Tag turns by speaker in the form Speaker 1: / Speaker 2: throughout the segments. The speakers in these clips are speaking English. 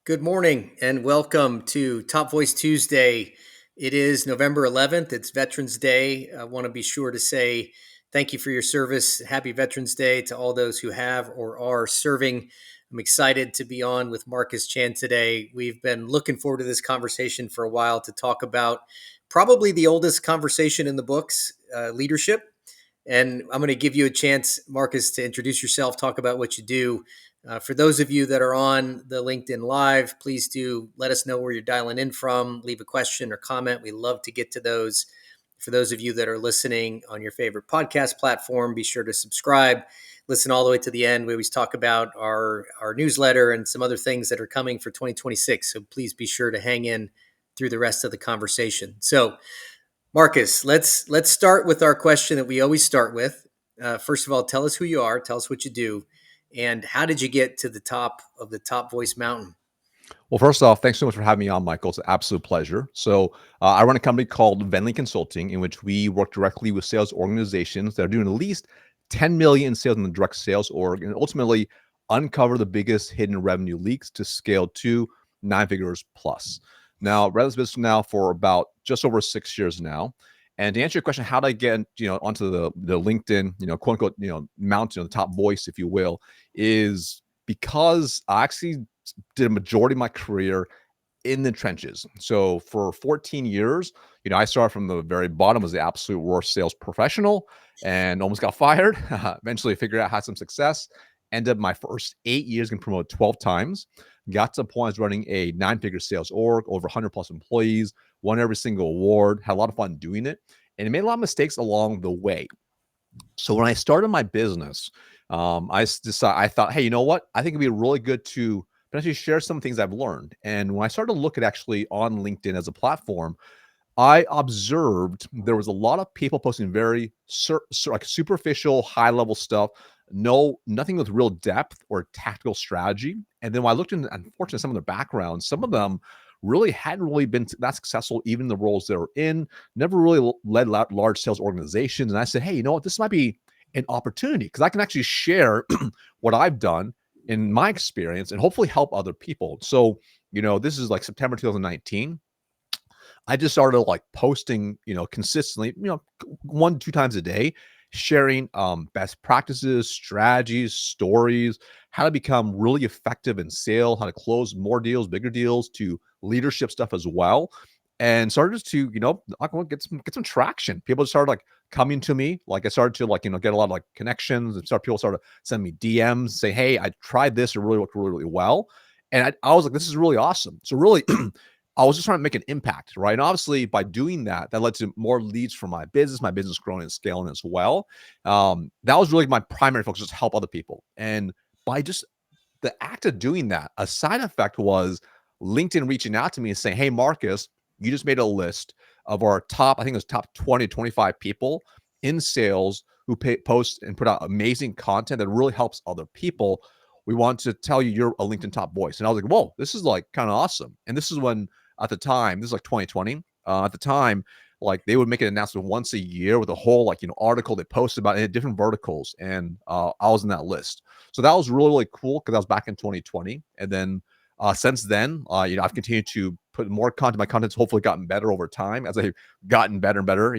Speaker 1: Good morning and welcome to Top Voice Tuesday. It is November 11th. It's Veterans Day. I want to be sure to say thank you for your service. Happy Veterans Day to all those who have or are serving. I'm excited to be on with Marcus Chan today. We've been looking forward to this conversation for a while to talk about probably the oldest conversation in the books, leadership. And I'm going to give you a chance, Marcus, to introduce yourself, talk about what you do. For those of you that are on the LinkedIn Live, please do let us know where you're dialing in from. Leave a question or comment. We love to get to those. For those of you that are listening on your favorite podcast platform, be sure to subscribe. Listen all the way to the end. We always talk about our newsletter and some other things that are coming for 2026. So please be sure to hang in through the rest of the conversation. So, Marcus, let's start with our question that we always start with. First of all, tell us who you are, tell us what you do, and how did you get to the top of the Top Voice Mountain?
Speaker 2: Well, first off, thanks so much for having me on, Michael. It's an absolute pleasure. I run a company called Venly Consulting, in which we work directly with sales organizations that are doing at least 10 million in sales in the direct sales org, and ultimately uncover the biggest hidden revenue leaks to scale to 9 figures plus. Now, I've run this business now for about just over 6 years now. And to answer your question, how did I get onto the LinkedIn, quote unquote, mountain, the top voice, if you will, is because I actually did a majority of my career in the trenches. So for 14 years, I started from the very bottom, was the absolute worst sales professional and almost got fired. Eventually figured out, had some success. Ended up my first 8 years getting promoted 12 times. Got to the point I was running a 9-figure sales org, over 100 plus employees, won every single award, had a lot of fun doing it, and made a lot of mistakes along the way. So when I started my business, I thought, hey, you know what? I think it'd be really good to potentially share some things I've learned. And when I started to look at actually on LinkedIn as a platform, I observed there was a lot of people posting very like superficial, high level stuff, nothing with real depth or tactical strategy. And then when I looked into, unfortunately, some of their backgrounds, some of them really hadn't really been that successful, even in the roles they were in, never really led large sales organizations. And I said, hey, you know what? This might be an opportunity because I can actually share what I've done in my experience and hopefully help other people. So, this is like September 2019. I just started like posting, consistently, 1 to 2 times a day, sharing best practices, strategies, stories, how to become really effective in sale, how to close more deals, bigger deals, to leadership stuff as well. And started to, get some traction. People started like coming to me. Like I started to get a lot of like connections, and people started sending me DMs, say, hey, I tried this, it really worked really, really well. And I was like, this is really awesome. So really I was just trying to make an impact, right? And obviously, by doing that, that led to more leads for my business growing and scaling as well. That was really my primary focus, just help other people. And by just the act of doing that, a side effect was LinkedIn reaching out to me and saying, hey, Marcus, you just made a list of our top, I think it was top 20, 25 people in sales who post and put out amazing content that really helps other people. We want to tell you you're a LinkedIn top voice. And I was like, whoa, this is like kind of awesome. And this is when, at the time, this is like 2020. At the time, like they would make an announcement once a year with a whole article they posted about it in different verticals, and I was in that list. So that was really, really cool because I was back in 2020. And then since then, I've continued to put more content. My content's hopefully gotten better over time as I've gotten better and better.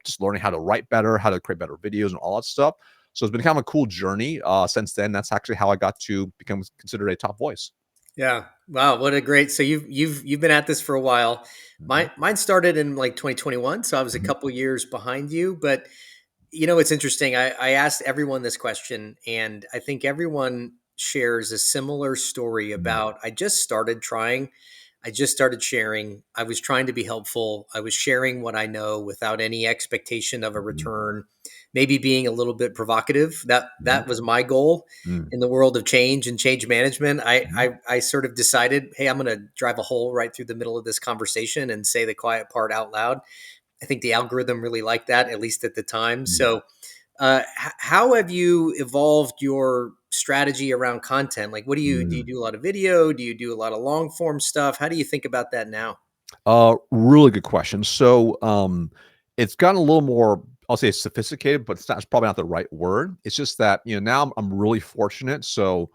Speaker 2: Just learning how to write better, how to create better videos, and all that stuff. So it's been kind of a cool journey since then. That's actually how I got to become considered a top voice.
Speaker 1: Yeah, wow, what a great! So you've been at this for a while.
Speaker 2: Mhm.
Speaker 1: Mine started in like 2021, so I was a
Speaker 2: Mhm.
Speaker 1: couple years behind you. But it's interesting. I asked everyone this question, and I think everyone shares a similar story
Speaker 2: Mhm.
Speaker 1: about I just started trying. I just started sharing. I was trying to be helpful. I was sharing what I know without any expectation of a
Speaker 2: Mhm.
Speaker 1: return, maybe being a little bit provocative. That
Speaker 2: Mhm.
Speaker 1: was my goal
Speaker 2: Mhm.
Speaker 1: in the world of change and change management. I
Speaker 2: Mhm.
Speaker 1: I, I sort of decided, hey, I'm going to drive a hole right through the middle of this conversation and say the quiet part out loud. I think the algorithm really liked that, at least at the time.
Speaker 2: Mhm.
Speaker 1: So, how have you evolved your strategy around content? Like, what do? You
Speaker 2: Mhm.
Speaker 1: do a lot of video? Do you do a lot of long form stuff? How do you think about that now?
Speaker 2: Really good question. It's gotten a little more, I'll say sophisticated, but it's probably not the right word. It's just that, now I'm really fortunate. So,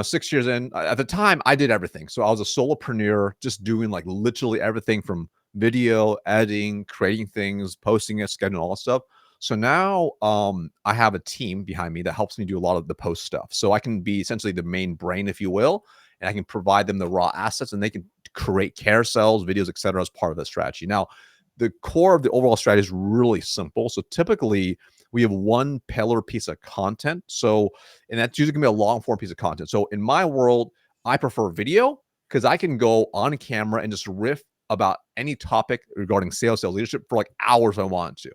Speaker 2: 6 years in, at the time, I did everything. So I was a solopreneur, just doing like literally everything from video, editing, creating things, posting it, scheduling all that stuff. So now I have a team behind me that helps me do a lot of the post stuff. So I can be essentially the main brain, if you will, and I can provide them the raw assets and they can create carousels, videos, etc. as part of the strategy. Now, the core of the overall strategy is really simple. So typically we have one pillar piece of content. So, and that's usually gonna be a long form piece of content. So in my world, I prefer video because I can go on camera and just riff about any topic regarding sales leadership for like hours if I want to.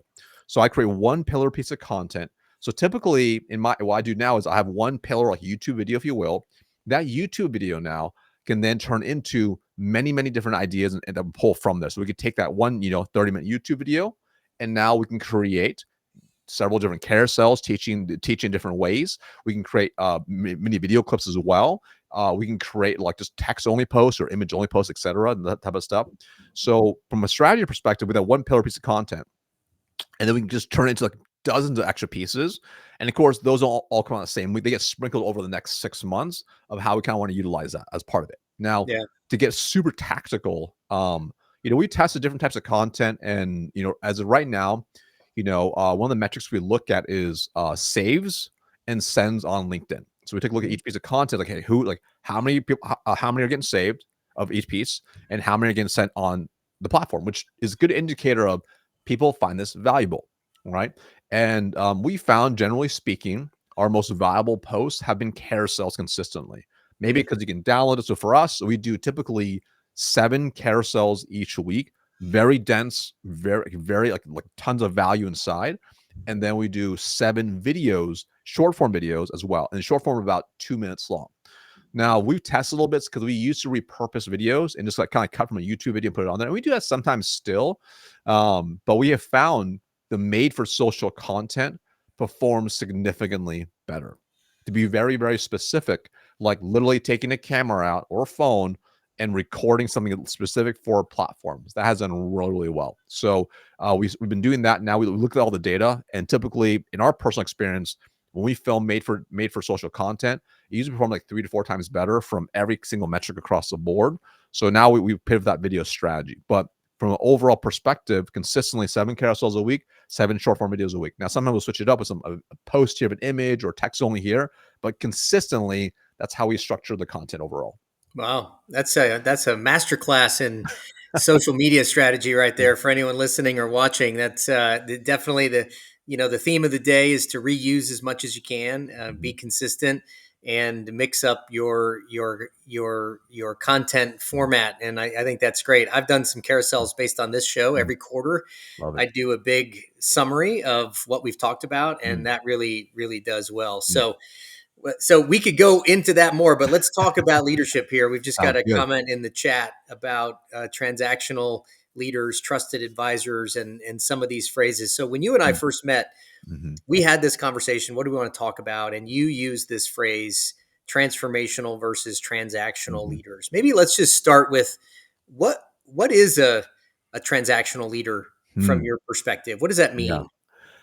Speaker 2: So I create one pillar piece of content. So typically in what I do now is I have one pillar, like YouTube video, if you will. That YouTube video now can then turn into many, many different ideas and then pull from this. So we could take that one, 30-minute YouTube video, and now we can create several different carousels teaching different ways. We can create mini video clips as well. We can create like just text only posts or image only posts, etc. And that type of stuff. So from a strategy perspective, with that one pillar piece of content, and then we can just turn it into like dozens of extra pieces. And of course, those all come out the same. They get sprinkled over the next 6 months of how we kind of want to utilize that as part of it. Now,
Speaker 1: Yeah.
Speaker 2: to get super tactical, we tested different types of content, and as of right now, one of the metrics we look at is saves and sends on LinkedIn. So we take a look at
Speaker 1: Mhm.
Speaker 2: each piece of content, like, hey, how many people, how many are getting saved of each piece, and how many are getting sent on the platform, which is a good indicator of people find this valuable, right? And we found, generally speaking, our most valuable posts have been carousels consistently. Maybe
Speaker 1: Mhm.
Speaker 2: because you can download it. So for us, we do typically 7 carousels each week, very dense, very, very like tons of value inside. And then we do 7 videos, short form videos as well. And short form about 2 minutes long. Now we've tested a little bit because we used to repurpose videos and just like kind of cut from a YouTube video and put it on there. And we do that sometimes still. But we have found the made for social content performs significantly better. To be very, very specific, like literally taking a camera out or phone and recording something specific for platforms. That has done really, really well. So we've been doing that now. We look at all the data, and typically, in our personal experience, when we film made for social content, it usually perform like 3 to 4 times better from every single metric across the board. So now we pivot that video strategy. But from an overall perspective, consistently 7 carousels a week, 7 short form videos a week. Now, sometimes we'll switch it up with a post here of an image or text only here, but consistently, that's how we structure the content overall.
Speaker 1: Wow, that's a masterclass in social media strategy right there for anyone listening or watching. That's definitely the theme of the day is to reuse as much as you can, be
Speaker 2: Mhm.
Speaker 1: consistent, and mix up your content format. And I think that's great. I've done some carousels based on this show
Speaker 2: Mm.
Speaker 1: every quarter.
Speaker 2: Love it.
Speaker 1: I do a big summary of what we've talked about, and
Speaker 2: Mm.
Speaker 1: that really does well.
Speaker 2: Mm.
Speaker 1: So we could go into that more, but let's talk about leadership here. We've just got
Speaker 2: Sounds
Speaker 1: a
Speaker 2: good.
Speaker 1: comment in the chat about transactional leaders, trusted advisors, and some of these phrases. So when you and I
Speaker 2: Mm.
Speaker 1: first met,
Speaker 2: Mhm.
Speaker 1: we had this conversation. What do we want to talk about? And you used this phrase, transformational versus transactional
Speaker 2: Mhm.
Speaker 1: leaders. Maybe let's just start with what is a transactional leader from
Speaker 2: Mm.
Speaker 1: your perspective? What does that
Speaker 2: Yeah.
Speaker 1: mean?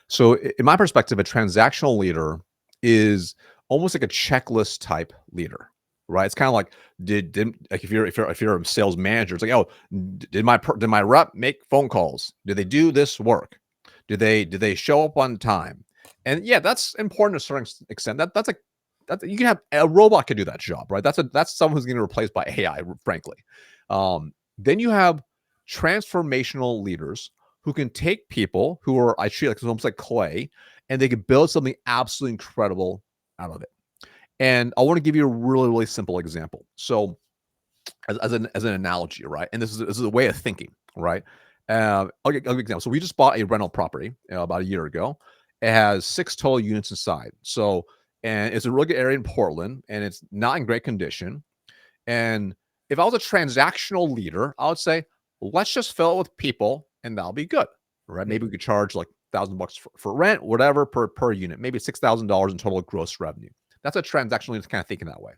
Speaker 2: So in my perspective, a transactional leader is almost like a checklist type leader, right? It's kind of like did like if you're a sales manager, it's like, oh, did my rep make phone calls? Did they do this work? Did they show up on time? And yeah, that's important to a certain extent. That you can have a robot could do that job, right? That's someone who's getting replaced by AI, frankly. Then you have transformational leaders who can take people who are I treat like almost like clay, and they can build something absolutely incredible out of it. And I want to give you a really, really simple example. So, as an analogy, right? And this is a way of thinking, right? I'll give an example. So we just bought a rental property about a year ago. It has 6 total units inside. So, and it's a really good area in Portland, and it's not in great condition. And if I was a transactional leader, I would say, let's just fill it with people and that'll be good. Right. Maybe we
Speaker 1: Mhm.
Speaker 2: could charge like $1,000 for rent, whatever per unit, maybe $6,000 in total gross revenue. That's a transactional leader kind of thinking that way.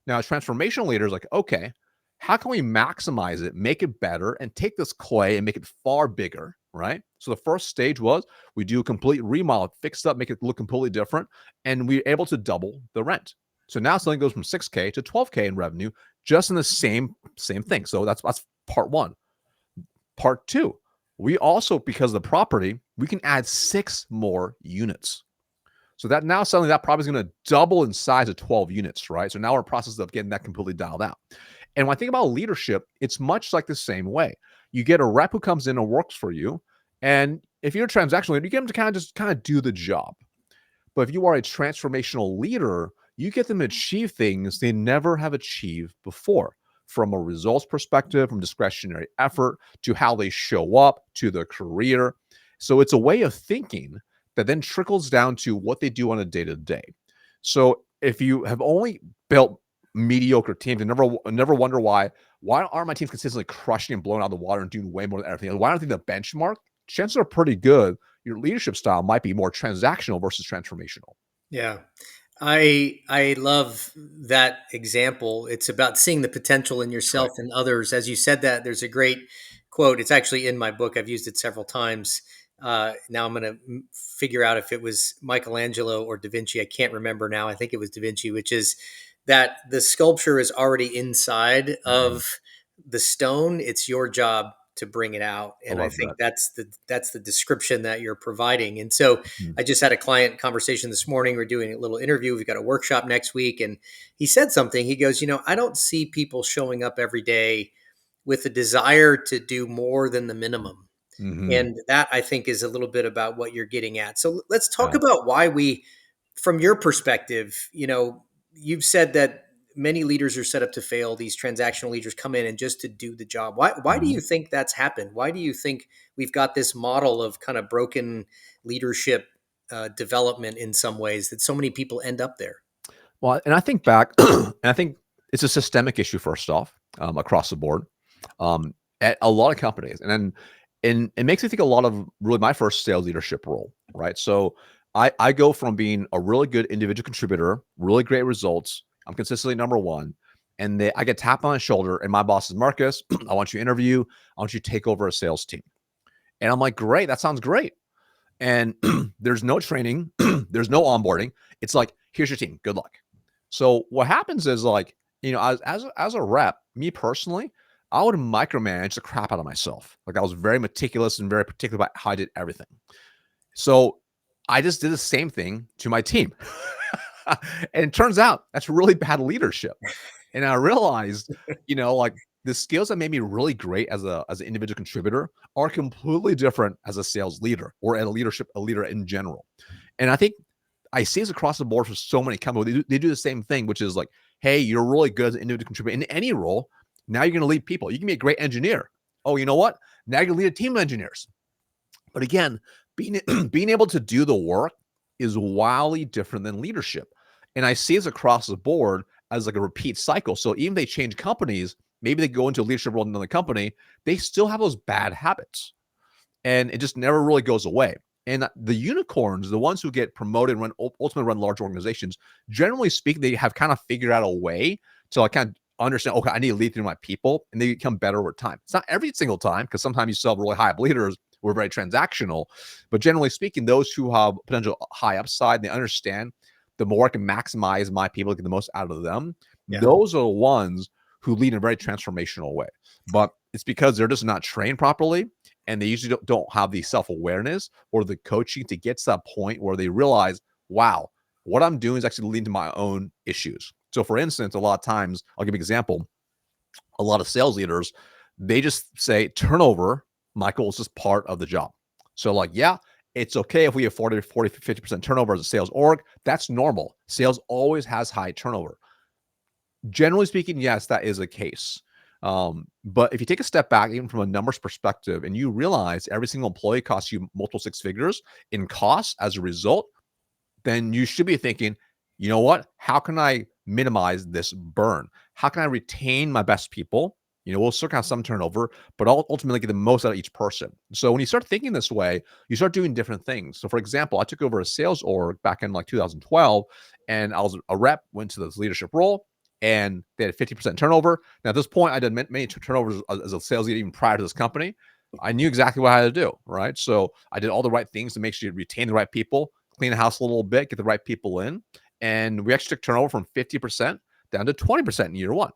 Speaker 2: Now, a transformational leader is like, okay, how can we maximize it, make it better, and take this clay and make it far bigger? Right. So the first stage was we do a complete remodel, fix it up, make it look completely different, and we're able to double the rent. So now something goes from 6K to 12K in revenue just in the same thing. So that's part one. Part two, we also, because of the property, we can add 6 more units. So that now suddenly that property is going to double in size to 12 units, right? So now we're in the process of getting that completely dialed out. And when I think about leadership, it's much like the same way. You get a rep who comes in and works for you. And if you're a transactional leader, you get them to kind of do the job. But if you are a transformational leader, you get them to achieve things they never have achieved before, from a results perspective, from discretionary effort to how they show up to their career. So it's a way of thinking that then trickles down to what they do on a day to day. So if you have only built mediocre teams and never wonder why aren't my teams consistently crushing and blowing out of the water and doing way more than everything? Why don't they the benchmark? Chances are pretty good your leadership style might be more transactional versus transformational.
Speaker 1: Yeah. I love that example. It's about seeing the potential in
Speaker 2: That's right.
Speaker 1: yourself and others. As you said that, there's a great quote. It's actually in my book. I've used it several times. Now I'm going to figure out if it was Michelangelo or Da Vinci. I can't remember now. I think it was Da Vinci, which is that the sculpture is already inside
Speaker 2: Mhm.
Speaker 1: of the stone. It's your job to bring it out.
Speaker 2: I
Speaker 1: And I
Speaker 2: love
Speaker 1: think
Speaker 2: that.
Speaker 1: that's the description that you're providing. And so
Speaker 2: Mhm.
Speaker 1: I just had a client conversation this morning. We're doing a little interview. We've got a workshop next week. And he said something. He goes, I don't see people showing up every day with a desire to do more than the minimum.
Speaker 2: Mhm.
Speaker 1: And that I think is a little bit about what you're getting at. So let's talk
Speaker 2: Yeah.
Speaker 1: about why from your perspective, you've said that many leaders are set up to fail. These transactional leaders come in and just to do the job. Why do
Speaker 2: Mhm.
Speaker 1: you think that's happened? Why do you think we've got this model of kind of broken leadership development in some ways that so many people end up there?
Speaker 2: Well, and I think back, and I think it's a systemic issue first off, across the board, um, at a lot of companies, and it makes me think a lot of really my first sales leadership role, right? So I go from being a really good individual contributor, really great results. I'm consistently number one, and I get tapped on the shoulder, and my boss is Marcus. I want you to interview. I want you to take over a sales team, and I'm like, great, that sounds great. And there's no training, there's no onboarding. It's like, here's your team, good luck. So what happens is, like, as a rep, me personally, I would micromanage the crap out of myself. Like, I was very meticulous and very particular about how I did everything. So I just did the same thing to my team. And it turns out that's really bad leadership. And I realized, like, the skills that made me really great as an individual contributor are completely different as a sales leader or a leader in general. And I think I see this across the board for so many companies. They do the same thing, which is like, hey, you're really good as an individual contributor in any role. Now you're going to lead people. You can be a great engineer. Oh, you know what? Now you're going to lead a team of engineers. But again, being being able to do the work is wildly different than leadership. And I see this across the board as like a repeat cycle. So even if they change companies, maybe they go into a leadership role in another company, they still have those bad habits. And it just never really goes away. And the unicorns, the ones who get promoted and ultimately run large organizations, generally speaking, they have kind of figured out a way to, like, kind of understand, okay, I need to lead through my people, and they become better over time. It's not every single time, because sometimes you still have really high up leaders who are very transactional, but generally speaking, those who have potential high upside, they understand the more I can maximize my people, get the most out of them.
Speaker 1: Yeah.
Speaker 2: Those are the ones who lead in a very transformational way. But it's because they're just not trained properly, and they usually don't have the self-awareness or the coaching to get to that point where they realize, wow, what I'm doing is actually leading to my own issues. So for instance, a lot of times, I'll give you an example, a lot of sales leaders, they just say turnover, Michael, is just part of the job. So, like, yeah, it's okay if we have 50% turnover as a sales org. That's normal. Sales always has high turnover. Generally speaking, yes, that is a case. But if you take a step back, even from a numbers perspective, and you realize every single employee costs you multiple six figures in costs as a result, then you should be thinking, you know what? How can I minimize this burn? How can I retain my best people? We'll still have some turnover, but I'll ultimately get the most out of each person. So when you start thinking this way, you start doing different things. So for example, I took over a sales org back in like 2012, and I was a rep, went to this leadership role, and they had 50% turnover. Now at this point, I did many turnovers as a sales leader even prior to this company. I knew exactly what I had to do, right? So I did all the right things to make sure you retain the right people, clean the house a little bit, get the right people in. And we actually took turnover from 50% down to 20% in year one,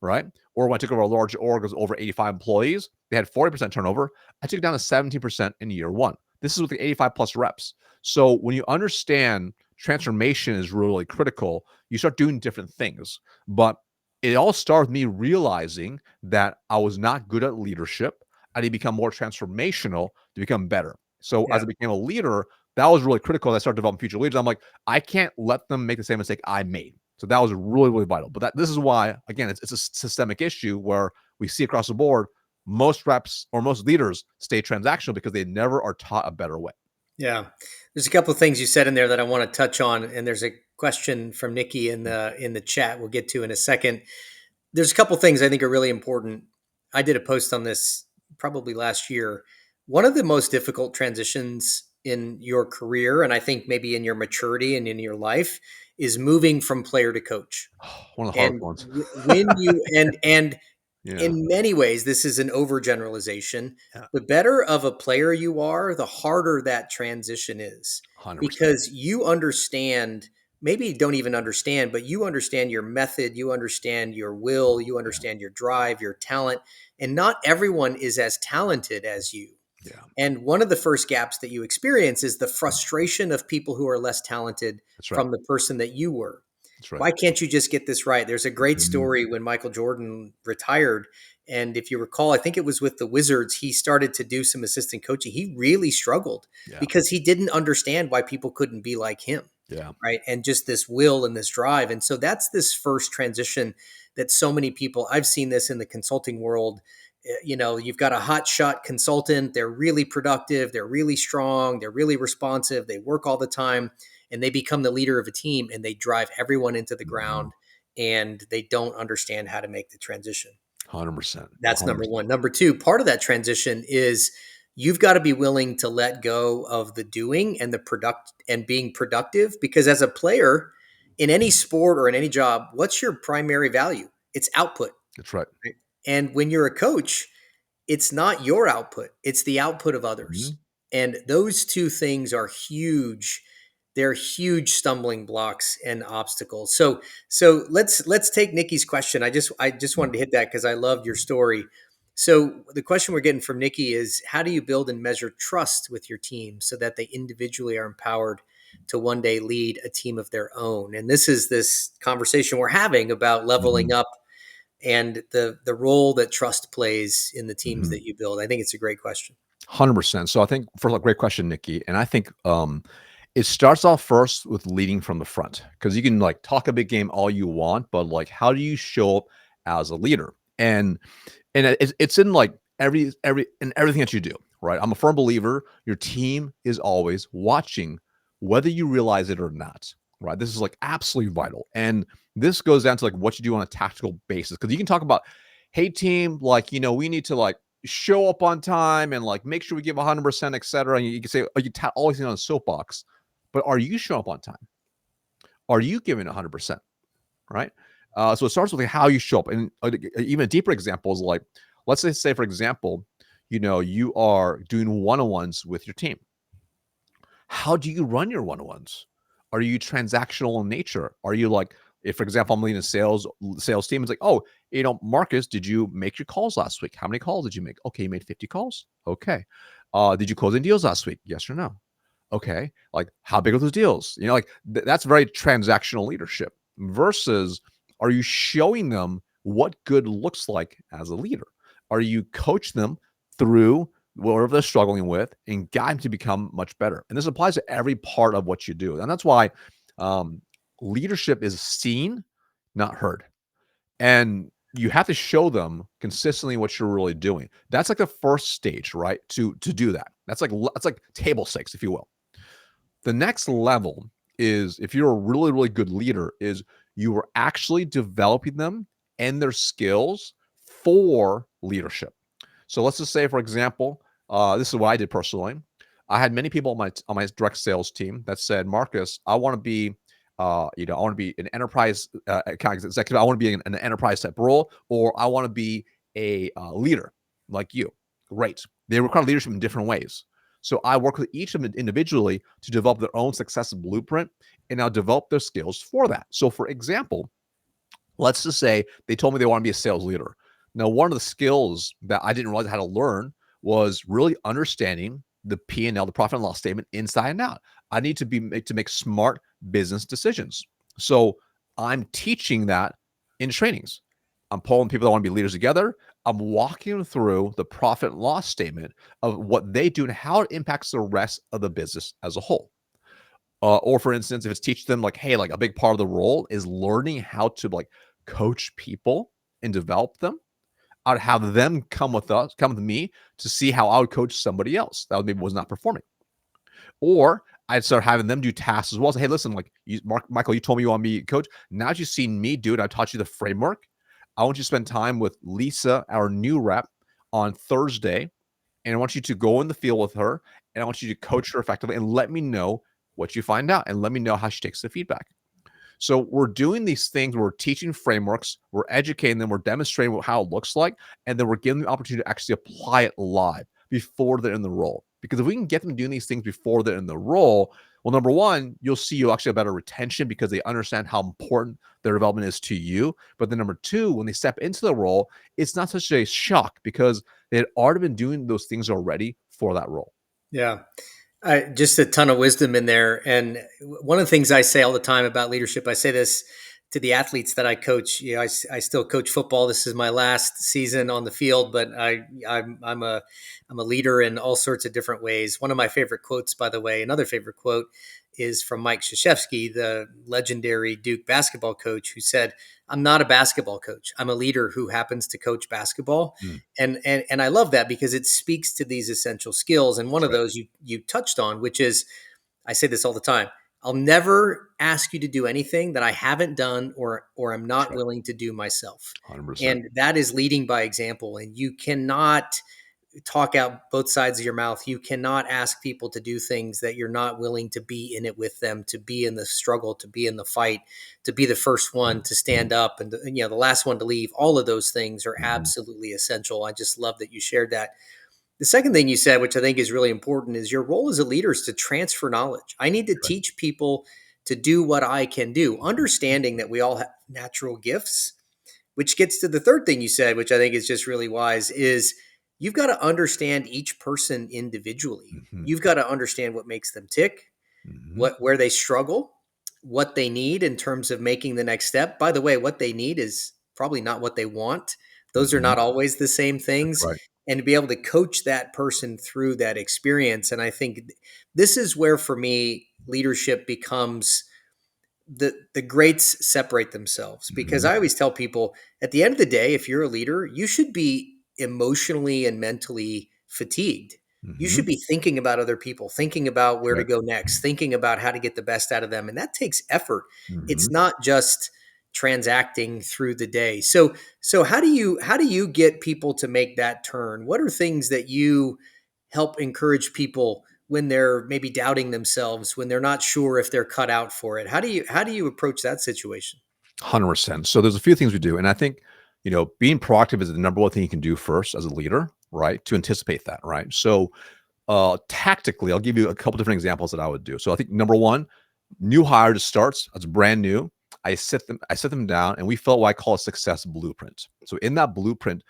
Speaker 2: right? Or when I took over a large org that was over 85 employees, they had 40% turnover. I took it down to 17% in year one. This is with the 85 plus reps. So when you understand transformation is really critical, you start doing different things. But it all started with me realizing that I was not good at leadership. I need to become more transformational to become better. So
Speaker 1: Yeah.
Speaker 2: as I became a leader, that was really critical. I started developing future leaders. I'm like, I can't let them make the same mistake I made. So that was really, really vital. But this is why, again, it's a systemic issue where we see across the board, most reps or most leaders stay transactional because they never are taught a better way.
Speaker 1: Yeah. There's a couple of things you said in there that I want to touch on, and there's a question from Nikki in the chat we'll get to in a second. There's a couple of things I think are really important. I did a post on this probably last year. One of the most difficult transitions in your career, and I think maybe in your maturity and in your life, is moving from player to coach.
Speaker 2: One of the hardest
Speaker 1: And
Speaker 2: ones.
Speaker 1: when you and
Speaker 2: Yeah.
Speaker 1: in many ways, this is an overgeneralization.
Speaker 2: Yeah.
Speaker 1: The better of a player you are, the harder that transition is,
Speaker 2: 100%.
Speaker 1: because you understand, maybe you don't even understand, but you understand your method, you understand your will, you
Speaker 2: Yeah.
Speaker 1: understand your drive, your talent, and not everyone is as talented as you.
Speaker 2: Yeah.
Speaker 1: And one of the first gaps that you experience is the frustration of people who are less talented
Speaker 2: That's right.
Speaker 1: from the person that you were.
Speaker 2: That's right.
Speaker 1: Why can't you just get this right? There's a great
Speaker 2: Mhm.
Speaker 1: story when Michael Jordan retired. And if you recall, I think it was with the Wizards, he started to do some assistant coaching. He really struggled
Speaker 2: Yeah.
Speaker 1: because he didn't understand why people couldn't be like him.
Speaker 2: Yeah.
Speaker 1: Right. And just this will and this drive. And so that's this first transition that so many people, I've seen this in the consulting world. You've got a hot shot consultant. They're really productive. They're really strong. They're really responsive. They work all the time and they become the leader of a team and they drive everyone into the
Speaker 2: Mhm.
Speaker 1: ground and they don't understand how to make the transition.
Speaker 2: 100%.
Speaker 1: That's number
Speaker 2: 100%.
Speaker 1: one. Number two, part of that transition is you've got to be willing to let go of the doing and the product and being productive, because as a player in any sport or in any job, what's your primary value? It's output.
Speaker 2: That's right.
Speaker 1: Right? And when you're a coach, it's not your output, it's the output of others.
Speaker 2: Mhm.
Speaker 1: And those two things are huge. They're huge stumbling blocks and obstacles. So let's take Nikki's question. I just wanted to hit that because I loved your story. So the question we're getting from Nikki is, how do you build and measure trust with your team so that they individually are empowered to one day lead a team of their own? And this is this conversation we're having about leveling
Speaker 2: Mhm.
Speaker 1: up and the role that trust plays in the teams
Speaker 2: Mhm.
Speaker 1: that you build. I think it's a great question.
Speaker 2: 100%. So I think first of all, great question, Nikki. And I think it starts off first with leading from the front because you can like talk a big game all you want, but like how do you show up as a leader? And it's in like every in everything that you do, right? I'm a firm believer your team is always watching, whether you realize it or not, right? This is like absolutely vital. And this goes down to like what you do on a tactical basis because you can talk about, hey team, like we need to like show up on time and like make sure we give 100%, et cetera. And you can say, oh, always on a soapbox, but are you showing up on time? Are you giving 100%? Right? So it starts with like how you show up, and even a deeper example is like, let's say for example, you are doing one-on-ones with your team. How do you run your one-on-ones? Are you transactional in nature? Are you like, if for example I'm leading a sales team, it's like, oh, Marcus, did you make your calls last week? How many calls did you make? Okay, you made 50 calls. Okay. Did you close any deals last week? Yes or no? Okay. Like, how big are those deals? Like that's very transactional leadership versus are you showing them what good looks like as a leader? Are you coach them through whatever they're struggling with and guide them to become much better? And this applies to every part of what you do. And that's why um, leadership is seen, not heard. And you have to show them consistently what you're really doing. That's like the first stage, right? To do that. That's like table stakes, if you will. The next level is if you're a really, really good leader, is you are actually developing them and their skills for leadership. So let's just say, for example, this is what I did personally. I had many people on my direct sales team that said, "Marcus, I want to be, I want to be an enterprise account executive. I want to be in an enterprise type role, or I want to be a leader like you." Great. They require leadership in different ways. So I work with each of them individually to develop their own success blueprint, and I'll develop their skills for that. So for example, let's just say they told me they want to be a sales leader. Now, one of the skills that I didn't realize how to learn was really understanding the P&L, the profit and loss statement inside and out. I need to make smart business decisions. So I'm teaching that in trainings. I'm pulling people that want to be leaders together. I'm walking them through the profit and loss statement of what they do and how it impacts the rest of the business as a whole. Or for instance, if it's teach them like, hey, like a big part of the role is learning how to like coach people and develop them. I'd have them come with me to see how I would coach somebody else that maybe was not performing. Or I'd start having them do tasks as well. Say, hey, listen, like Michael, you told me you want to be a coach. Now that you've seen me do it, I taught you the framework. I want you to spend time with Lisa, our new rep, on Thursday, and I want you to go in the field with her, and I want you to coach her effectively and let me know what you find out and let me know how she takes the feedback. So we're doing these things, we're teaching frameworks, we're educating them, we're demonstrating how it looks like, and then we're giving them the opportunity to actually apply it live before they're in the role. Because if we can get them doing these things before they're in the role, well, number one, you'll actually have better retention because they understand how important their development is to you. But then number two, when they step into the role, it's not such a shock because they had already been doing those things already for that role.
Speaker 1: Yeah. Just a ton of wisdom in there. And one of the things I say all the time about leadership, I say this to the athletes that I coach. You know, I still coach football. This is my last season on the field, but I'm a leader in all sorts of different ways. One of my favorite quotes, by the way, another favorite quote is from Mike Krzyzewski, the legendary Duke basketball coach, who said, "I'm not a basketball coach. I'm a leader who happens to coach basketball."
Speaker 2: Mm,
Speaker 1: And I love that because it speaks to these essential skills. And one
Speaker 2: that's
Speaker 1: of
Speaker 2: right.
Speaker 1: those you touched on, which is, I say this all the time: I'll never ask you to do anything that I haven't done or I'm
Speaker 2: That's
Speaker 1: not
Speaker 2: right.
Speaker 1: willing to do myself.
Speaker 2: 100%.
Speaker 1: And that is leading by example. And you cannot talk out both sides of your mouth. You cannot ask people to do things that you're not willing to be in it with them, to be in the struggle, to be in the fight, to be the first one to stand up and the last one to leave. All of those things are
Speaker 2: Mhm.
Speaker 1: absolutely essential. I just love that you shared that. The second thing you said, which I think is really important, is your role as a leader is to transfer knowledge. I need to
Speaker 2: Right.
Speaker 1: teach people to do what I can do, understanding that we all have natural gifts, which gets to the third thing you said, which I think is just really wise, is you've got to understand each person individually.
Speaker 2: Mhm.
Speaker 1: You've got to understand what makes them tick,
Speaker 2: Mhm.
Speaker 1: what where they struggle, what they need in terms of making the next step. By the way, what they need is probably not what they want. Those are
Speaker 2: Mhm.
Speaker 1: not always the same
Speaker 2: That's
Speaker 1: things.
Speaker 2: right.
Speaker 1: And to be able to coach that person through that experience. And I think this is where, for me, leadership becomes the greats separate themselves, because
Speaker 2: Mhm.
Speaker 1: I always tell people at the end of the day, if you're a leader, you should be emotionally and mentally fatigued. You
Speaker 2: Mhm.
Speaker 1: should be thinking about other people, thinking about
Speaker 2: That's
Speaker 1: where to
Speaker 2: right.
Speaker 1: go next, thinking about how to get the best out of them. And that takes effort. It's
Speaker 2: Mhm.
Speaker 1: not just transacting through the day. So how do you get people to make that turn? What are things that you help encourage people when they're maybe doubting themselves, when they're not sure if they're cut out for it? How do you approach that situation?
Speaker 2: 100%. So there's a few things we do, and I think, being proactive is the number one thing you can do first as a leader, right? To anticipate that, right? So, tactically, I'll give you a couple different examples that I would do. So I think number one, new hire just starts, it's brand new. I sit them down and we fill out what I call a success blueprint. So in that blueprint,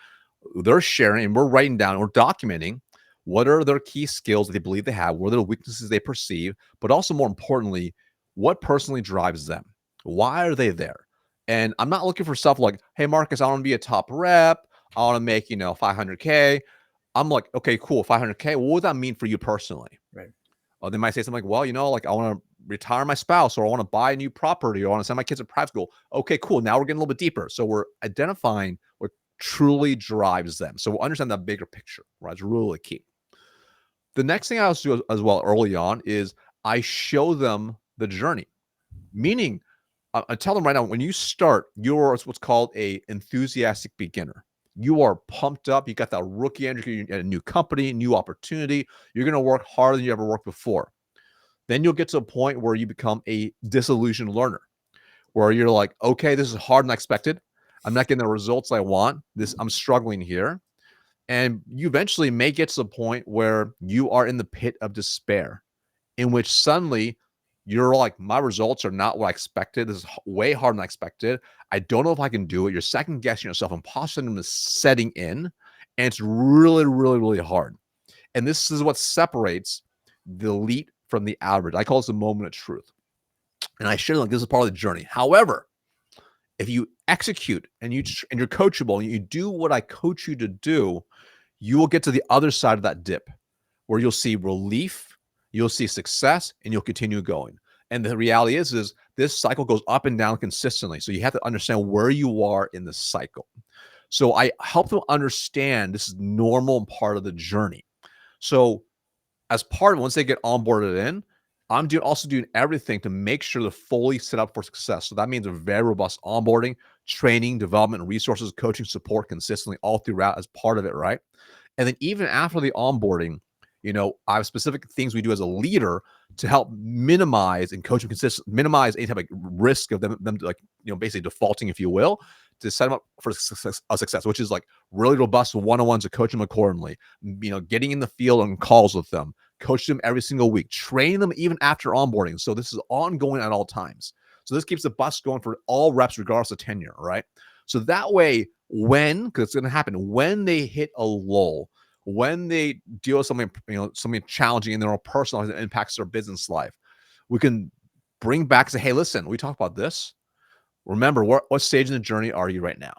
Speaker 2: they're sharing and we're writing down, we're documenting what are their key skills that they believe they have, what are the weaknesses they perceive, but also more importantly, what personally drives them? Why are they there? And I'm not looking for stuff like, hey, Marcus, I want to be a top rep. I want to make, 500K. I'm like, okay, cool, 500K. What would that mean for you personally?
Speaker 1: Right.
Speaker 2: They might say something like, well, like I want to retire my spouse, or I want to buy a new property, or I want to send my kids to private school. Okay, cool. Now we're getting a little bit deeper. So we're identifying what truly drives them. So we'll understand that bigger picture, right? It's really key. The next thing I also do as well early on is I show them the journey, meaning I tell them right now, when you start, you're what's called a enthusiastic beginner. You are pumped up. You got that rookie energy at a new company, new opportunity. You're going to work harder than you ever worked before. Then you'll get to a point where you become a disillusioned learner, where you're like, okay, this is harder than I expected. I'm not getting the results I want. I'm struggling here. And you eventually may get to the point where you are in the pit of despair, in which suddenly you're like, my results are not what I expected. This is way harder than I expected. I don't know if I can do it. You're second guessing yourself. Imposter syndrome is setting in, and it's really, really, really hard. And this is what separates the elite from the average. I call this the moment of truth. And I share like this is part of the journey. However, if you execute and you're coachable and you do what I coach you to do, you will get to the other side of that dip where you'll see relief, you'll see success, and you'll continue going. And the reality is this cycle goes up and down consistently. So you have to understand where you are in the cycle. So I help them understand this is normal and part of the journey. So as part of once they get onboarded in, I'm also doing everything to make sure they're fully set up for success. So that means a very robust onboarding, training, development, resources, coaching, support consistently all throughout as part of it, right? And then even after the onboarding, I have specific things we do as a leader to help minimize and coach them minimize any type of risk of them like, basically defaulting, if you will, to set them up for success, which is like really robust one-on-ones to coach them accordingly, getting in the field on calls with them, coach them every single week, train them even after onboarding. So this is ongoing at all times. So this keeps the bus going for all reps, regardless of tenure, right? So that way, because it's going to happen, when they hit a lull, when they deal with something challenging in their own personal life that impacts their business life, we can bring back, say, hey, listen, we talked about this. Remember, what stage in the journey are you right now?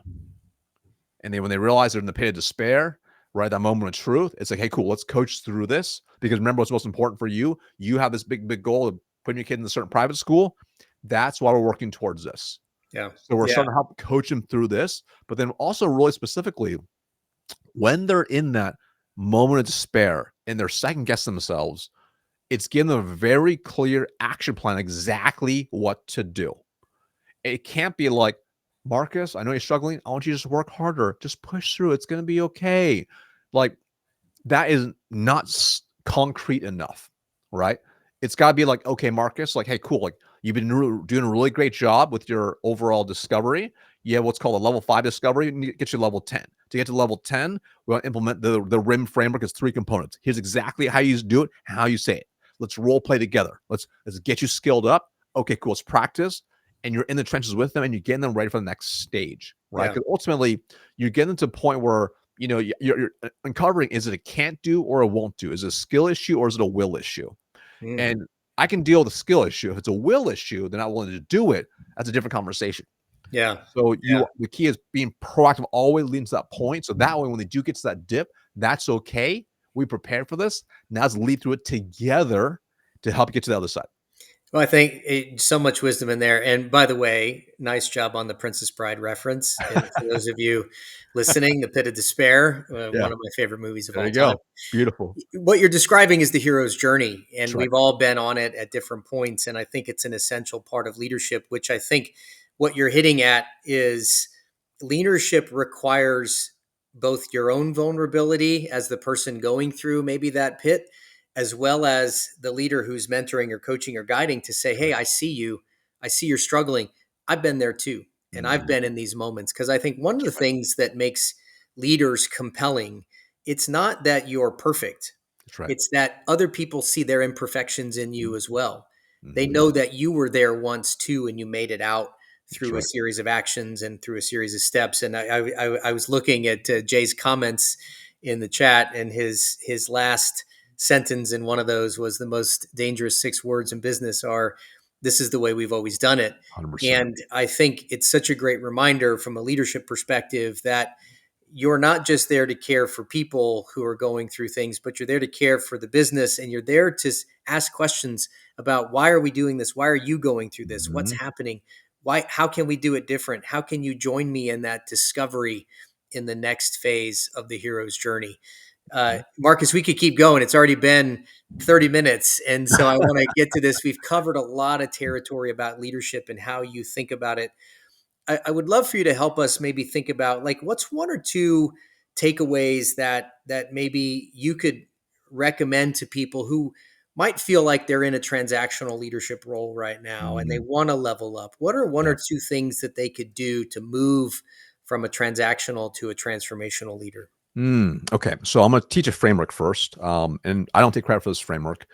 Speaker 2: And then when they realize they're in the pit of despair, right, that moment of truth, it's like, hey, cool, let's coach through this. Because remember what's most important for you. You have this big, big goal of putting your kid in a certain private school. That's why we're working towards this.
Speaker 1: Yeah.
Speaker 2: So we're
Speaker 1: Yeah.
Speaker 2: starting to help coach them through this, but then also really specifically, when they're in that moment of despair and they're second guessing themselves, it's giving them a very clear action plan, exactly what to do. It can't be like, Marcus, I know you're struggling. I want you to just work harder. Just push through. It's going to be okay. Like, that is not concrete enough, right? It's got to be like, okay, Marcus, like, hey, cool. Like, you've been doing a really great job with your overall discovery. You have what's called a level 5 discovery, and get you level 10. To get to level 10, we want to implement the RIM framework. It's 3 components. Here's exactly how you do it, how you say it. Let's role play together. Let's get you skilled up. Okay, cool. Let's practice. And you're in the trenches with them, and you're getting them ready for the next stage, right?
Speaker 1: Yeah.
Speaker 2: Because ultimately, you're getting to a point where you're uncovering, is it a can't do or a won't do? Is it a skill issue or is it a will issue?
Speaker 1: Mm.
Speaker 2: And I can deal with the skill issue. If it's a will issue, they're not willing to do it. That's a different conversation.
Speaker 1: Yeah.
Speaker 2: So
Speaker 1: Yeah.
Speaker 2: the key is being proactive, always leading to that point. So that way, when they do get to that dip, that's okay. We prepared for this. Now let's lead through it together to help you get to the other side.
Speaker 1: Well, I think so much wisdom in there. And by the way, nice job on the Princess Bride reference. And for those of you listening, The Pit of Despair,
Speaker 2: Yeah,
Speaker 1: one of my favorite movies of
Speaker 2: there
Speaker 1: all
Speaker 2: you
Speaker 1: time.
Speaker 2: go. Beautiful.
Speaker 1: What you're describing is the hero's journey,
Speaker 2: That's
Speaker 1: and
Speaker 2: right.
Speaker 1: we've all been on it at different points. And I think it's an essential part of leadership, which I think what you're hitting at is leadership requires both your own vulnerability as the person going through maybe that pit, as well as the leader who's mentoring or coaching or guiding to say, hey,
Speaker 2: Right.
Speaker 1: I see you. I see you're struggling. I've been there too. And I've
Speaker 2: Mhm.
Speaker 1: been in these moments. Because I think one of
Speaker 2: That's
Speaker 1: the
Speaker 2: right.
Speaker 1: things that makes leaders compelling, it's not that you're perfect.
Speaker 2: That's right.
Speaker 1: It's that other people see their imperfections in you
Speaker 2: Mhm.
Speaker 1: as well. They
Speaker 2: Mhm.
Speaker 1: know that you were there once too, and you made it out
Speaker 2: That's
Speaker 1: through a
Speaker 2: right.
Speaker 1: series of actions and through a series of steps. And I was looking at Jay's comments in the chat, and his last sentence in one of those was, the most dangerous 6 words in business are, "This is the way we've always done it."
Speaker 2: 100%.
Speaker 1: And I think it's such a great reminder from a leadership perspective that you're not just there to care for people who are going through things, but you're there to care for the business, and you're there to ask questions about, why are we doing this? Why are you going through this? What's
Speaker 2: Mhm.
Speaker 1: happening? Why? How can we do it different? How can you join me in that discovery in the next phase of the hero's journey?
Speaker 2: Mhm.
Speaker 1: Marcus, we could keep going. It's already been 30 minutes. And so I want to get to this. We've covered a lot of territory about leadership and how you think about it. I would love for you to help us maybe think about, like, what's one or two takeaways that maybe you could recommend to people who might feel like they're in a transactional leadership role right now and they
Speaker 2: Mhm.
Speaker 1: want to level up. What are one
Speaker 2: Yeah.
Speaker 1: or two things that they could do to move from a transactional to a transformational leader?
Speaker 2: Okay, so I'm going to teach a framework first, and I don't take credit for this framework.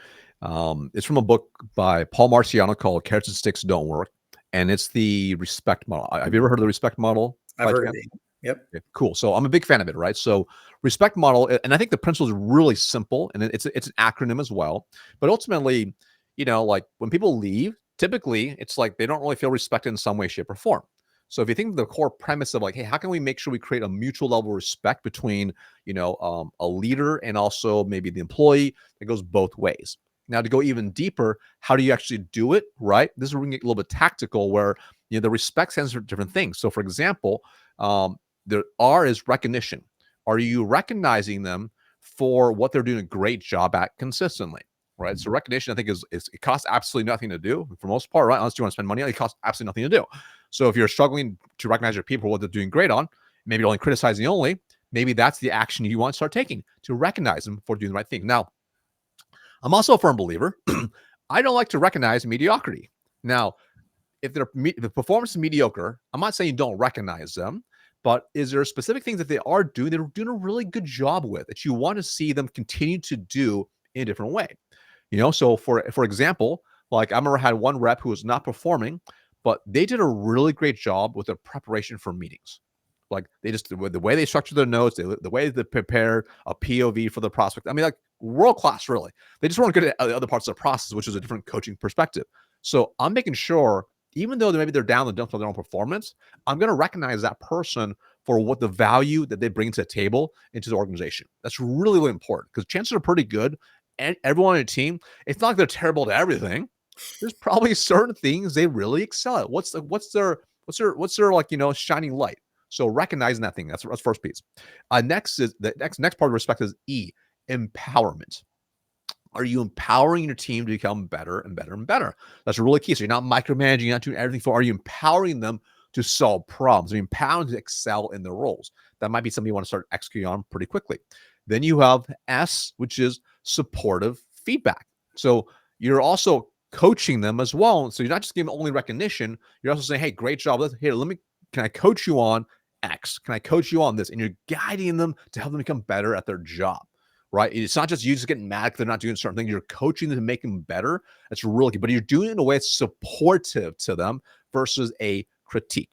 Speaker 2: It's from a book by Paul Marciano called "Carrots and Sticks Don't Work," and it's the respect model. Have you ever heard of the respect model
Speaker 1: I've
Speaker 2: by
Speaker 1: heard of
Speaker 2: chance?
Speaker 1: it. Yep.
Speaker 2: Okay, cool. So I'm a big fan of it, right? So respect model, and I think the principle is really simple, and it's an acronym as well. But ultimately, like when people leave, typically it's like they don't really feel respected in some way, shape, or form. So if you think of the core premise of like, hey, how can we make sure we create a mutual level of respect between a leader and also maybe the employee? That goes both ways. Now to go even deeper, how do you actually do it? Right. This is where we can get a little bit tactical, where the respect stands for different things. So for example, the R is recognition. Are you recognizing them for what they're doing a great job at consistently? Right. So recognition, I think, is it costs absolutely nothing to do for the most part, right? Unless you want to spend money on it, it costs absolutely nothing to do. So if you're struggling to recognize your people for what they're doing great on, maybe only criticizing only, maybe that's the action you want to start taking to recognize them for doing the right thing. Now, I'm also a firm believer. I don't like to recognize mediocrity. Now, if the performance is mediocre, I'm not saying you don't recognize them, but is there specific things that they are doing they're doing a really good job with that you want to see them continue to do in a different way? So for example, like I remember I had one rep who was not performing, but they did a really great job with their preparation for meetings. Like they just the way they structure their notes, the way they prepare a POV for the prospect. I mean, like world class, really. They just weren't good at the other parts of the process, which is a different coaching perspective. So I'm making sure, even though maybe they're down the dumps on their own performance, I'm going to recognize that person for what the value that they bring to the table into the organization. That's really, really important because chances are pretty good. And everyone on your team, it's not like they're terrible at everything. There's probably certain things they really excel at. What's their like shining light? So recognizing that thing, that's first piece. Next is the next part of respect is E, empowerment. Are you empowering your team to become better and better and better? That's really key. So you're not micromanaging, you're not doing everything for. Are you empowering them to solve problems? Are you empowering them to excel in their roles? That might be something you want to start executing on pretty quickly. Then you have S, which is supportive feedback. So you're also coaching them as well. So you're not just giving only recognition. You're also saying, "Hey, great job. Here, can I coach you on X? Can I coach you on this?" And you're guiding them to help them become better at their job, right? It's not just you just getting mad if they're not doing certain things. You're coaching them to make them better. That's really good. But you're doing it in a way that's supportive to them versus a critique.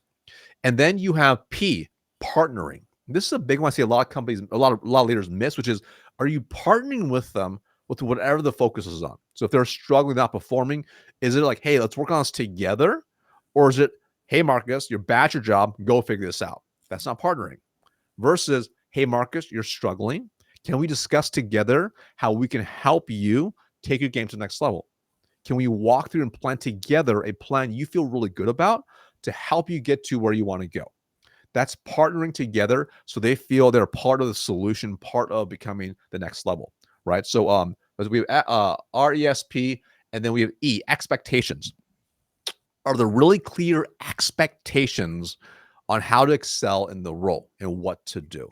Speaker 2: And then you have P, partnering. This is a big one I see a lot of companies, a lot of leaders miss, which is, are you partnering with them with whatever the focus is on? So if they're struggling, not performing, is it like, hey, let's work on this together? Or is it, hey, Marcus, you're bad at your job, go figure this out? That's not partnering. Versus, hey, Marcus, you're struggling. Can we discuss together how we can help you take your game to the next level? Can we walk through and plan together a plan you feel really good about to help you get to where you want to go? That's partnering together so they feel they're part of the solution, part of becoming the next level, right? So as we have RESP, and then we have E, expectations. Are there really clear expectations on how to excel in the role and what to do?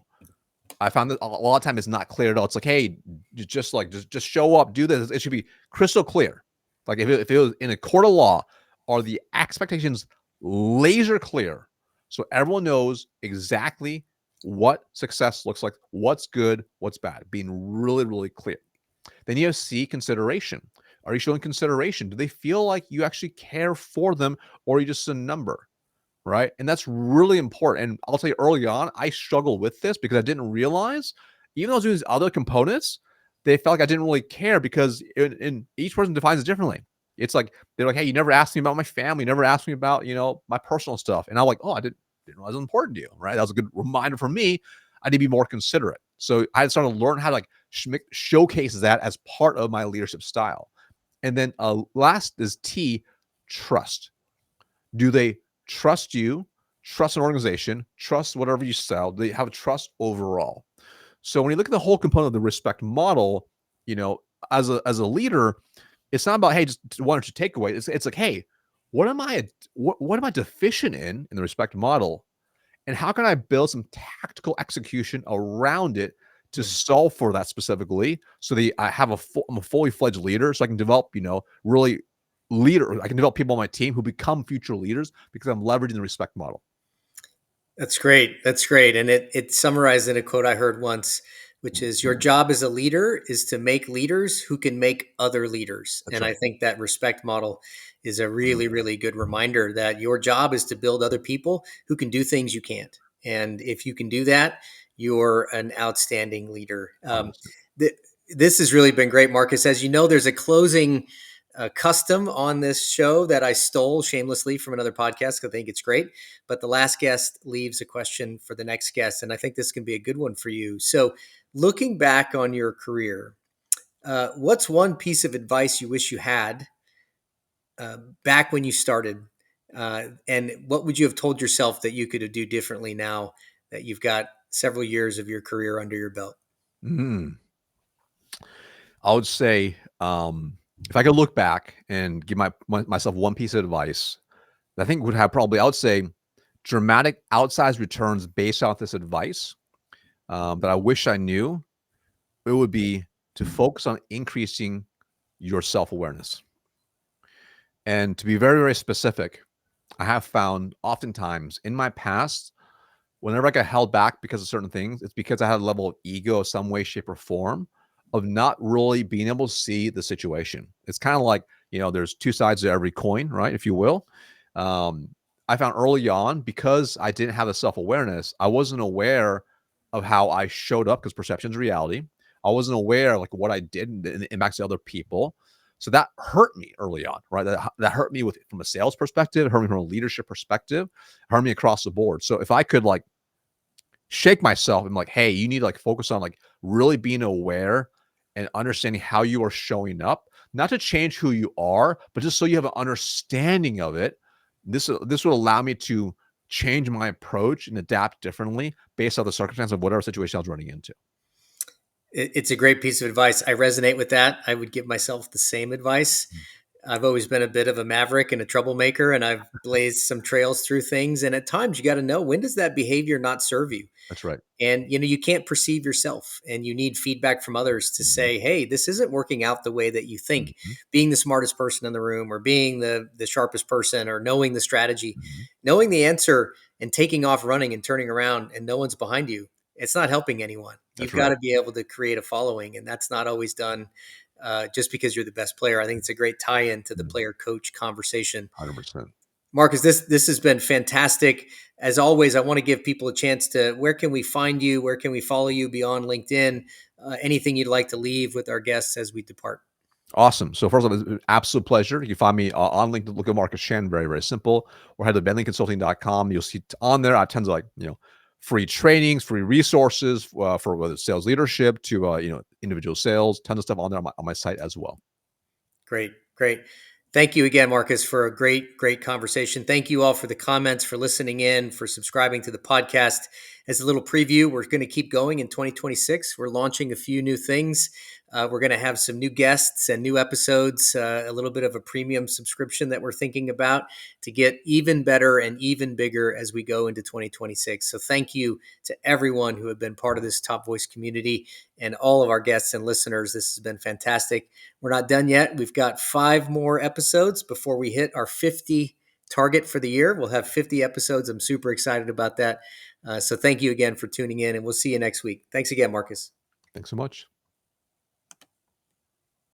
Speaker 2: I found that a lot of time it's not clear at all. It's like, hey, just show up, do this. It should be crystal clear. Like if it was in a court of law, are the expectations laser clear so everyone knows exactly what success looks like, what's good, what's bad, being really, really clear. Then you have C, consideration. Are you showing consideration? Do they feel like you actually care for them, or are you just a number? Right? And that's really important. And I'll tell you early on, I struggled with this because I didn't realize, even though I was doing these other components, they felt like I didn't really care because in each person defines it differently. It's like they're like, hey, you never asked me about my family, you never asked me about, my personal stuff. And I'm like, oh, I didn't realize it was important to you. Right. That was a good reminder for me. I need to be more considerate. So I started to learn how to like showcase that as part of my leadership style. And then last is T, trust. Do they trust you, trust an organization, trust whatever you sell? Do they have trust overall? So when you look at the whole component of the respect model, you know, as a leader, it's not about, hey, just one or two takeaways. It's like, hey, what am I deficient in the respect model, and how can I build some tactical execution around it to
Speaker 1: Mm.
Speaker 2: solve for that specifically, so that I'm a fully fledged leader, so I can develop, really leader. I can develop people on my team who become future leaders because I'm leveraging the respect model.
Speaker 1: That's great. That's great. And it summarized in a quote I heard once, which is your job as a leader is to make leaders who can make other leaders.
Speaker 2: That's
Speaker 1: And I
Speaker 2: right.
Speaker 1: think that respect model is a really,
Speaker 2: 100%.
Speaker 1: really good reminder that your job is to build other people who can do things you can't. And if you can do that, you're an outstanding leader.
Speaker 2: 100%.
Speaker 1: Th- this has really been great, Marcus. As you know, there's a closing custom on this show that I stole shamelessly from another podcast. I think it's great, but the last guest leaves a question for the next guest. And I think this can be a good one for you. So, looking back on your career, what's one piece of advice you wish you had back when you started? And what would you have told yourself that you could do differently now that you've got several years of your career under your belt?
Speaker 2: Mm. I would say, if I could look back and give myself one piece of advice, I think would have probably, I would say, dramatic outsized returns based off this advice, that I wish I knew, it would be to focus on increasing your self-awareness. And to be very, very specific, I have found oftentimes in my past, whenever I got held back because of certain things, it's because I had a level of ego of some way, shape, or form of not really being able to see the situation. It's kind of like, there's two sides to every coin, right? If you will. Um, I found early on, because I didn't have the self awareness, I wasn't aware of how I showed up because perception's reality. I wasn't aware of like what I did and the impacts to other people. So that hurt me early on, right? That hurt me from a sales perspective, hurt me from a leadership perspective, hurt me across the board. So if I could like shake myself and like, hey, you need to like focus on like really being aware and understanding how you are showing up, not to change who you are, but just so you have an understanding of it. This will allow me to change my approach and adapt differently based on the circumstance of whatever situation I was running into.
Speaker 1: It's a great piece of advice. I resonate with that. I would give myself the same advice. I've always been a bit of a maverick and a troublemaker, and I've blazed some trails through things. And at times, you got to know, when does that behavior not serve you?
Speaker 2: That's right.
Speaker 1: And you can't perceive yourself, and you need feedback from others to
Speaker 2: Mhm,
Speaker 1: say, hey, this isn't working out the way that you think.
Speaker 2: mhm,
Speaker 1: Being the smartest person in the room, or being the sharpest person, or knowing the strategy,
Speaker 2: mhm.
Speaker 1: knowing the answer and taking off running and turning around and no one's behind you, it's not helping anyone. You've
Speaker 2: That's
Speaker 1: got
Speaker 2: right.
Speaker 1: to be able to create a following, and that's not always done just because you're the best player. I think it's a great tie-in to the
Speaker 2: Mm,
Speaker 1: player coach conversation.
Speaker 2: 100%.
Speaker 1: Marcus, this has been fantastic. As always, I want to give people a chance to, where can we find you? Where can we follow you beyond LinkedIn? Anything you'd like to leave with our guests as we depart?
Speaker 2: Awesome. So first of all, it's an absolute pleasure. You can find me on LinkedIn. Look at Marcus Shan. Very, very simple. Or head to bentleyconsulting.com. You'll see on there, I have tons of free trainings, free resources for whether it's sales leadership to, individual sales, tons of stuff on there on my site as well.
Speaker 1: Great, great. Thank you again, Marcus, for a great, great conversation. Thank you all for the comments, for listening in, for subscribing to the podcast. As a little preview, we're going to keep going in 2026. We're launching a few new things. We're going to have some new guests and new episodes, a little bit of a premium subscription that we're thinking about to get even better and even bigger as we go into 2026. So thank you to everyone who have been part of this Top Voice community and all of our guests and listeners. This has been fantastic. We're not done yet. We've got 5 more episodes before we hit our 50 target for the year. We'll have 50 episodes. I'm super excited about that. So thank you again for tuning in, and we'll see you next week. Thanks again, Marcus.
Speaker 2: Thanks so much.